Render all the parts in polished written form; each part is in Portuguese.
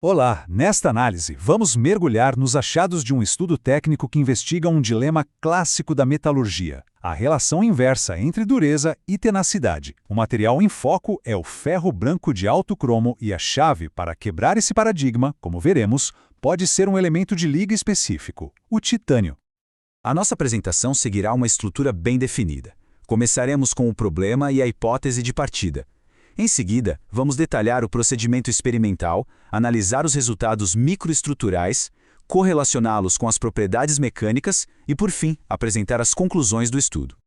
Olá, nesta análise, vamos mergulhar nos achados de um estudo técnico que investiga um dilema clássico da metalurgia, a relação inversa entre dureza e tenacidade. O material em foco é o ferro branco de alto cromo e a chave para quebrar esse paradigma, como veremos, pode ser um elemento de liga específico, o titânio. A nossa apresentação seguirá uma estrutura bem definida. Começaremos com o problema e a hipótese de partida. Em seguida, vamos detalhar o procedimento experimental, analisar os resultados microestruturais, correlacioná-los com as propriedades mecânicas e, por fim, apresentar as conclusões do estudo.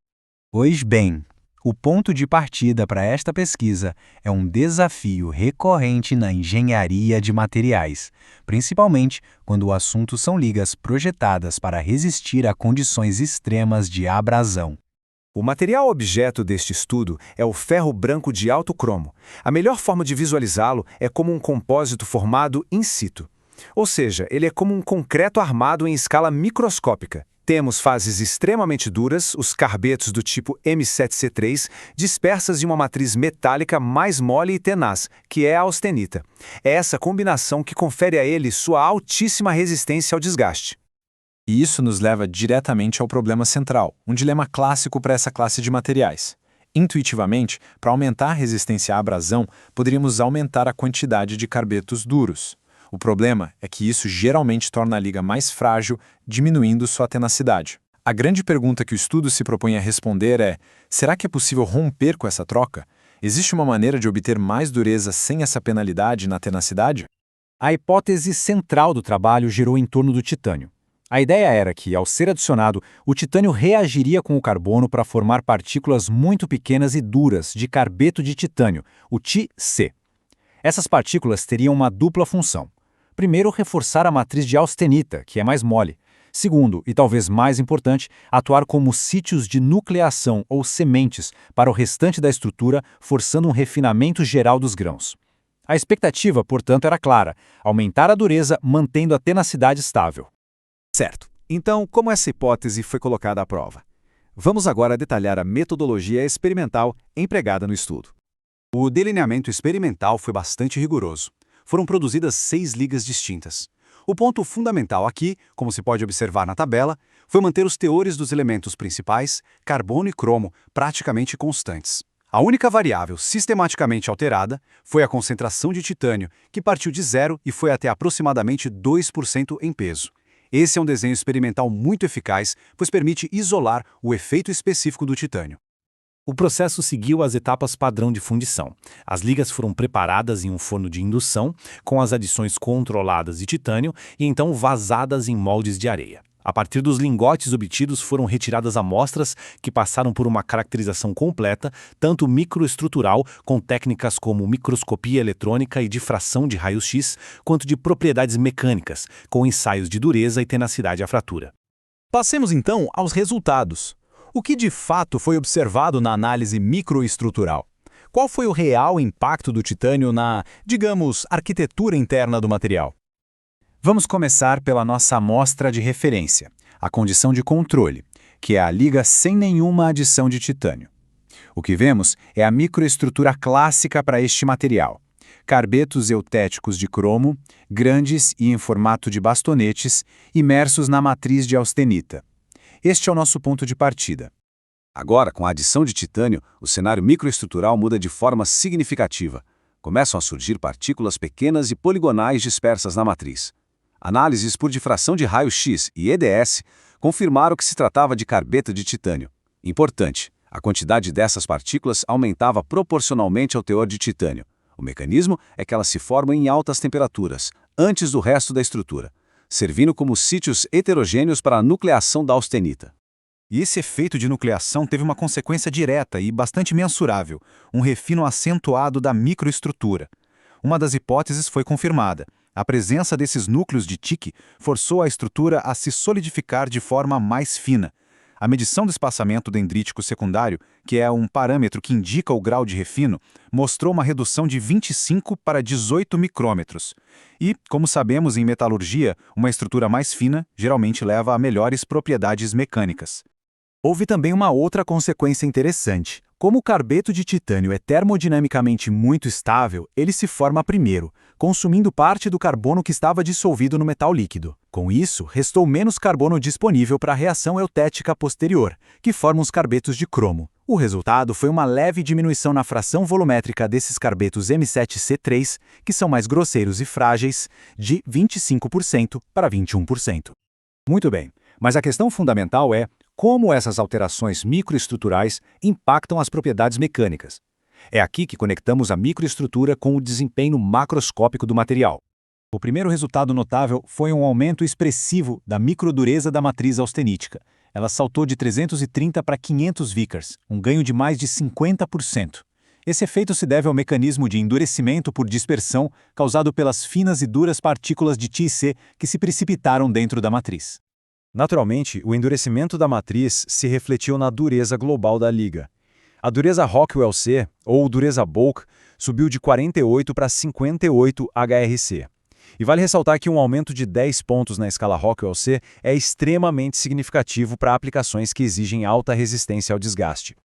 Pois bem, o ponto de partida para esta pesquisa é um desafio recorrente na engenharia de materiais, principalmente quando o assunto são ligas projetadas para resistir a condições extremas de abrasão. O material objeto deste estudo é o ferro branco de alto cromo. A melhor forma de visualizá-lo é como um compósito formado in situ. Ou seja, ele é como um concreto armado em escala microscópica. Temos fases extremamente duras, os carbetos do tipo M7C3, dispersas em uma matriz metálica mais mole e tenaz, que é a austenita. É essa combinação que confere a ele sua altíssima resistência ao desgaste. E isso nos leva diretamente ao problema central, um dilema clássico para essa classe de materiais. Intuitivamente, para aumentar a resistência à abrasão, poderíamos aumentar a quantidade de carbetos duros. O problema é que isso geralmente torna a liga mais frágil, diminuindo sua tenacidade. A grande pergunta que o estudo se propõe a responder é: será que é possível romper com essa troca? Existe uma maneira de obter mais dureza sem essa penalidade na tenacidade? A hipótese central do trabalho girou em torno do titânio. A ideia era que, ao ser adicionado, o titânio reagiria com o carbono para formar partículas muito pequenas e duras de carbeto de titânio, o TiC. Essas partículas teriam uma dupla função. Primeiro, reforçar a matriz de austenita, que é mais mole. Segundo, e talvez mais importante, atuar como sítios de nucleação ou sementes para o restante da estrutura, forçando um refinamento geral dos grãos. A expectativa, portanto, era clara: aumentar a dureza mantendo a tenacidade estável. Certo. Então, como essa hipótese foi colocada à prova? Vamos agora detalhar a metodologia experimental empregada no estudo. O delineamento experimental foi bastante rigoroso. Foram produzidas 6 ligas distintas. O ponto fundamental aqui, como se pode observar na tabela, foi manter os teores dos elementos principais, carbono e cromo, praticamente constantes. A única variável sistematicamente alterada foi a concentração de titânio, que partiu de 0 e foi até aproximadamente 2% em peso. Esse é um desenho experimental muito eficaz, pois permite isolar o efeito específico do titânio. O processo seguiu as etapas padrão de fundição. As ligas foram preparadas em um forno de indução, com as adições controladas de titânio e então vazadas em moldes de areia. A partir dos lingotes obtidos foram retiradas amostras que passaram por uma caracterização completa, tanto microestrutural, com técnicas como microscopia eletrônica e difração de raios-x, quanto de propriedades mecânicas, com ensaios de dureza e tenacidade à fratura. Passemos então aos resultados. O que de fato foi observado na análise microestrutural? Qual foi o real impacto do titânio na, digamos, arquitetura interna do material? Vamos começar pela nossa amostra de referência, a condição de controle, que é a liga sem nenhuma adição de titânio. O que vemos é a microestrutura clássica para este material. Carbetos eutéticos de cromo, grandes e em formato de bastonetes, imersos na matriz de austenita. Este é o nosso ponto de partida. Agora, com a adição de titânio, o cenário microestrutural muda de forma significativa. Começam a surgir partículas pequenas e poligonais dispersas na matriz. Análises por difração de raio-x e EDS confirmaram que se tratava de carbeto de titânio. Importante, a quantidade dessas partículas aumentava proporcionalmente ao teor de titânio. O mecanismo é que elas se formam em altas temperaturas, antes do resto da estrutura, servindo como sítios heterogêneos para a nucleação da austenita. E esse efeito de nucleação teve uma consequência direta e bastante mensurável, um refino acentuado da microestrutura. Uma das hipóteses foi confirmada. A presença desses núcleos de TiC forçou a estrutura a se solidificar de forma mais fina. A medição do espaçamento dendrítico secundário, que é um parâmetro que indica o grau de refino, mostrou uma redução de 25 para 18 micrômetros. E, como sabemos em metalurgia, uma estrutura mais fina geralmente leva a melhores propriedades mecânicas. Houve também uma outra consequência interessante. Como o carbeto de titânio é termodinamicamente muito estável, ele se forma primeiro, consumindo parte do carbono que estava dissolvido no metal líquido. Com isso, restou menos carbono disponível para a reação eutética posterior, que forma os carbetos de cromo. O resultado foi uma leve diminuição na fração volumétrica desses carbetos M7C3, que são mais grosseiros e frágeis, de 25% para 21%. Muito bem, mas a questão fundamental é como essas alterações microestruturais impactam as propriedades mecânicas. É aqui que conectamos a microestrutura com o desempenho macroscópico do material. O primeiro resultado notável foi um aumento expressivo da microdureza da matriz austenítica. Ela saltou de 330 para 500 vickers, um ganho de mais de 50%. Esse efeito se deve ao mecanismo de endurecimento por dispersão causado pelas finas e duras partículas de TiC que se precipitaram dentro da matriz. Naturalmente, o endurecimento da matriz se refletiu na dureza global da liga. A dureza Rockwell-C, ou dureza Bulk, subiu de 48 para 58 HRC. E vale ressaltar que um aumento de 10 pontos na escala Rockwell-C é extremamente significativo para aplicações que exigem alta resistência ao desgaste.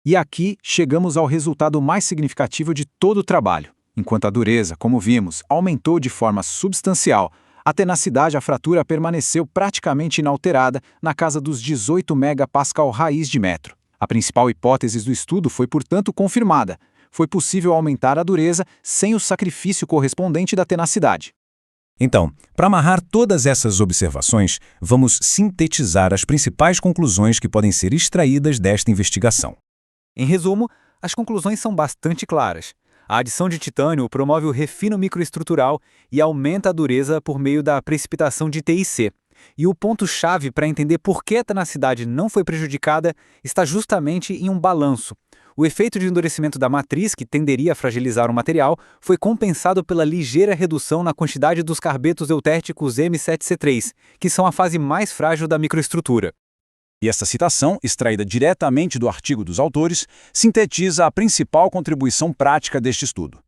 E aqui chegamos ao resultado mais significativo de todo o trabalho. Enquanto a dureza, como vimos, aumentou de forma substancial, a tenacidade à fratura permaneceu praticamente inalterada na casa dos 18 megapascal raiz de metro. A principal hipótese do estudo foi, portanto, confirmada. Foi possível aumentar a dureza sem o sacrifício correspondente da tenacidade. Então, para amarrar todas essas observações, vamos sintetizar as principais conclusões que podem ser extraídas desta investigação. Em resumo, as conclusões são bastante claras. A adição de titânio promove o refino microestrutural e aumenta a dureza por meio da precipitação de TiC. E o ponto-chave para entender por que a tenacidade não foi prejudicada está justamente em um balanço. O efeito de endurecimento da matriz, que tenderia a fragilizar o material, foi compensado pela ligeira redução na quantidade dos carbetos eutérticos M7C3, que são a fase mais frágil da microestrutura. E esta citação, extraída diretamente do artigo dos autores, sintetiza a principal contribuição prática deste estudo.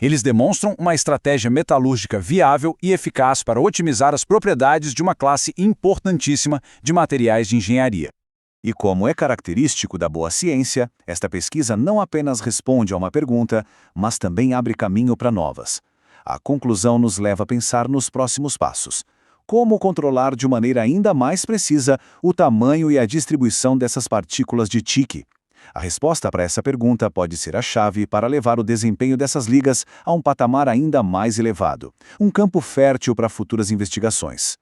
Eles demonstram uma estratégia metalúrgica viável e eficaz para otimizar as propriedades de uma classe importantíssima de materiais de engenharia. E como é característico da boa ciência, esta pesquisa não apenas responde a uma pergunta, mas também abre caminho para novas. A conclusão nos leva a pensar nos próximos passos. Como controlar de maneira ainda mais precisa o tamanho e a distribuição dessas partículas de TiC? A resposta para essa pergunta pode ser a chave para levar o desempenho dessas ligas a um patamar ainda mais elevado, um campo fértil para futuras investigações.